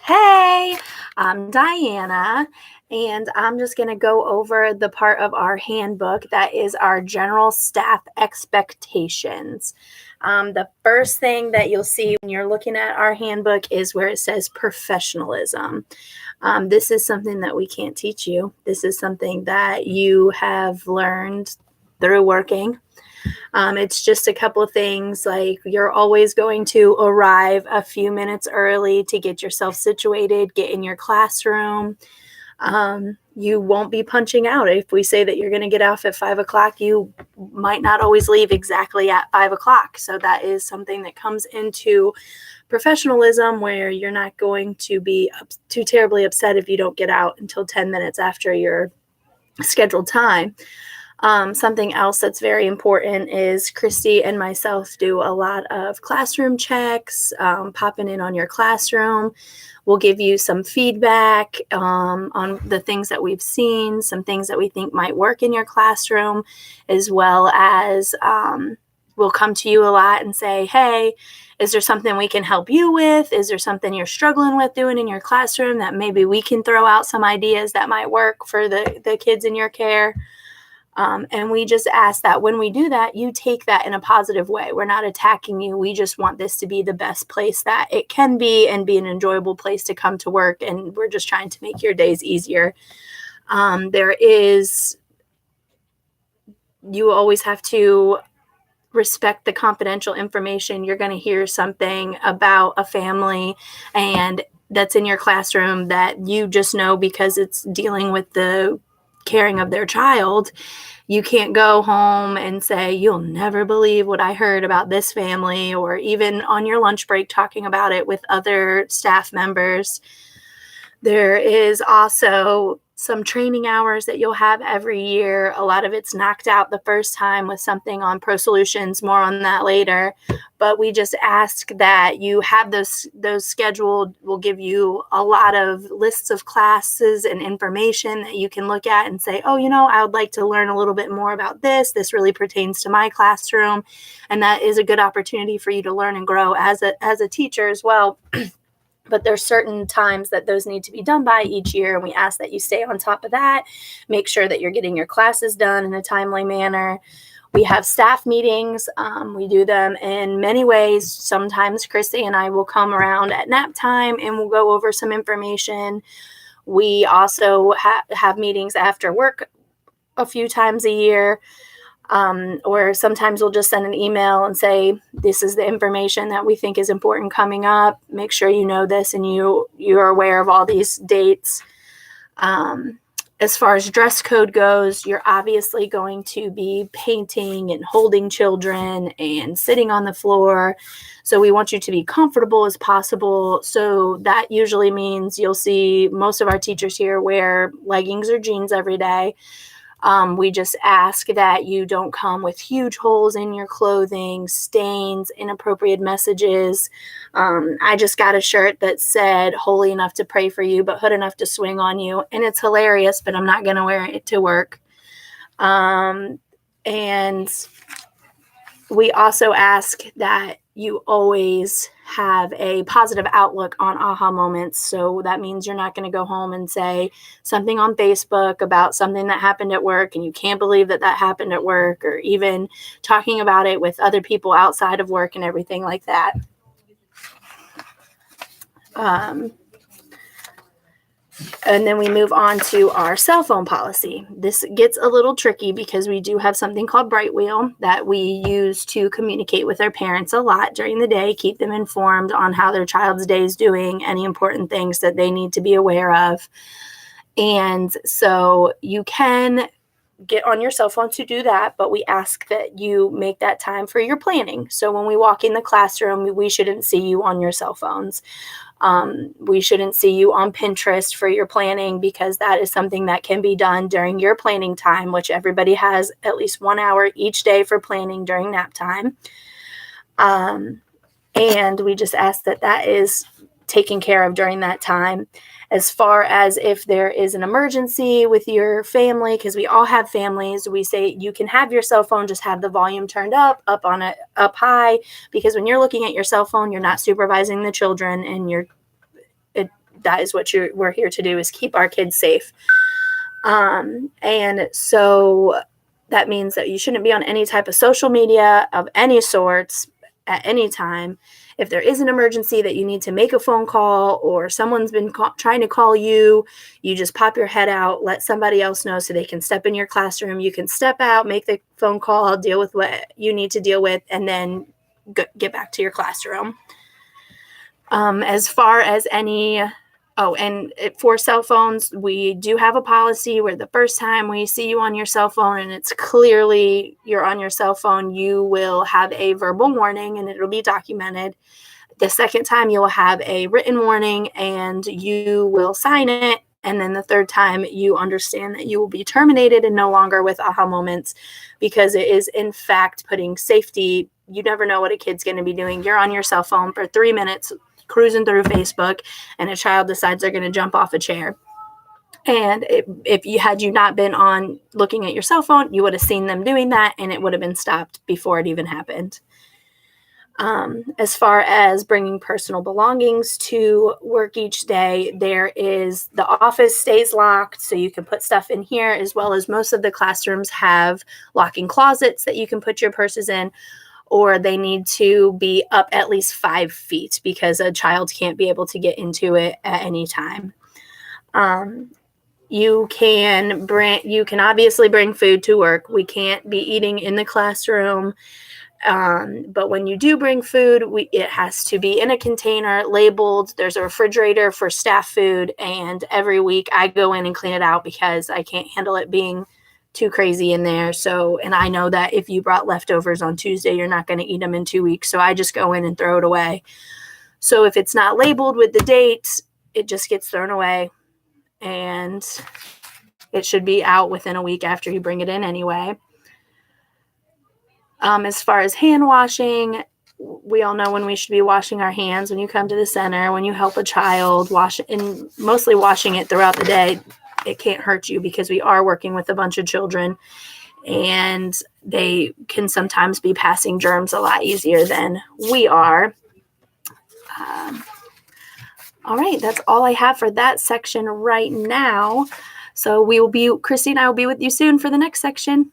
Hey, I'm Diana, and I'm just going to go over the part of our handbook that is our general staff expectations. The first thing that you'll see when you're looking at our handbook is where it says professionalism. This is something that we can't teach you. This is something that you have learned through working. It's just a couple of things like you're always going to arrive a few minutes early to get yourself situated, get in your classroom. You won't be punching out. If we say that you're going to get off at 5 o'clock, you might not always leave exactly at 5 o'clock. So that is something that comes into professionalism where you're not going to be too terribly upset if you don't get out until 10 minutes after your scheduled time. Something else that's very important is Christy and myself do a lot of classroom checks, popping in on your classroom. We'll give you some feedback on the things that we've seen, some things that we think might work in your classroom, as well as we'll come to you a lot and say, hey, is there something we can help you with? Is there something you're struggling with doing in your classroom that maybe we can throw out some ideas that might work for the kids in your care? And we just ask that when we do that, you take that in a positive way. We're not attacking you. We just want this to be the best place that it can be and be an enjoyable place to come to work. And we're just trying to make your days easier. You always have to respect the confidential information. You're going to hear something about a family and that's in your classroom that you just know because it's dealing with the caring of their child. You can't go home and say, you'll never believe what I heard about this family, or even on your lunch break talking about it with other staff members. There is also some training hours that you'll have every year. A lot of it's knocked out the first time with something on Pro Solutions, more on that later. But we just ask that you have those scheduled. We'll give you a lot of lists of classes and information that you can look at and say, oh, I would like to learn a little bit more about this. This really pertains to my classroom. And that is a good opportunity for you to learn and grow as a teacher as well. But there's certain times that those need to be done by each year. And we ask that you stay on top of that. Make sure that you're getting your classes done in a timely manner. We have staff meetings. We do them in many ways. Sometimes Christy and I will come around at nap time and we'll go over some information. We also have meetings after work a few times a year. Or sometimes we'll just send an email and say, this is the information that we think is important coming up. Make sure you know this and you're aware of all these dates. As far as dress code goes, you're obviously going to be painting and holding children and sitting on the floor. So we want you to be comfortable as possible. So that usually means you'll see most of our teachers here wear leggings or jeans every day. We just ask that you don't come with huge holes in your clothing, stains, inappropriate messages. I just got a shirt that said holy enough to pray for you, but hood enough to swing on you. And it's hilarious, but I'm not going to wear it to work. And we also ask that you always have a positive outlook on aha moments. So that means you're not going to go home and say something on Facebook about something that happened at work and you can't believe that happened at work, or even talking about it with other people outside of work and everything like that. And then we move on to our cell phone policy. This gets a little tricky because we do have something called Brightwheel that we use to communicate with our parents a lot during the day, keep them informed on how their child's day is doing, any important things that they need to be aware of. And so you can get on your cell phone to do that, but we ask that you make that time for your planning. So when we walk in the classroom, we shouldn't see you on your cell phones. We shouldn't see you on Pinterest for your planning, because that is something that can be done during your planning time, which everybody has at least 1 hour each day for planning during nap time. And we just ask that is taken care of during that time. As far as if there is an emergency with your family, because we all have families, we say you can have your cell phone, just have the volume turned up high, because when you're looking at your cell phone, you're not supervising the children, and that is what we're here to do, is keep our kids safe. And so that means that you shouldn't be on any type of social media of any sorts at any time. If there is an emergency that you need to make a phone call, or someone's been trying to call you, you just pop your head out, let somebody else know so they can step in your classroom. You can step out, make the phone call, deal with what you need to deal with, and then get back to your classroom. As far as for cell phones, we do have a policy where the first time we see you on your cell phone and it's clearly you're on your cell phone, you will have a verbal warning and it'll be documented. The second time you'll have a written warning and you will sign it. And then the third time you understand that you will be terminated and no longer with Aha Moments, because it is in fact putting safety. You never know what a kid's going to be doing. You're on your cell phone for 3 minutes cruising through Facebook, and a child decides they're going to jump off a chair. And if you had not been on looking at your cell phone, you would have seen them doing that, and it would have been stopped before it even happened. As far as bringing personal belongings to work each day, the office stays locked, so you can put stuff in here, as well as most of the classrooms have locking closets that you can put your purses in, or they need to be up at least 5 feet because a child can't be able to get into it at any time. You can obviously bring food to work. We can't be eating in the classroom. But when you do bring food, it has to be in a container labeled. There's a refrigerator for staff food, and every week I go in and clean it out because I can't handle it being too crazy in there. So, and I know that if you brought leftovers on Tuesday, you're not going to eat them in 2 weeks. So I just go in and throw it away. So if it's not labeled with the date, it just gets thrown away, and it should be out within a week after you bring it in anyway. As far as hand washing, we all know when we should be washing our hands. When you come to the center, when you help a child, and mostly washing it throughout the day. It can't hurt you because we are working with a bunch of children, and they can sometimes be passing germs a lot easier than we are. All right, that's all I have for that section right now. So Christy and I will be with you soon for the next section.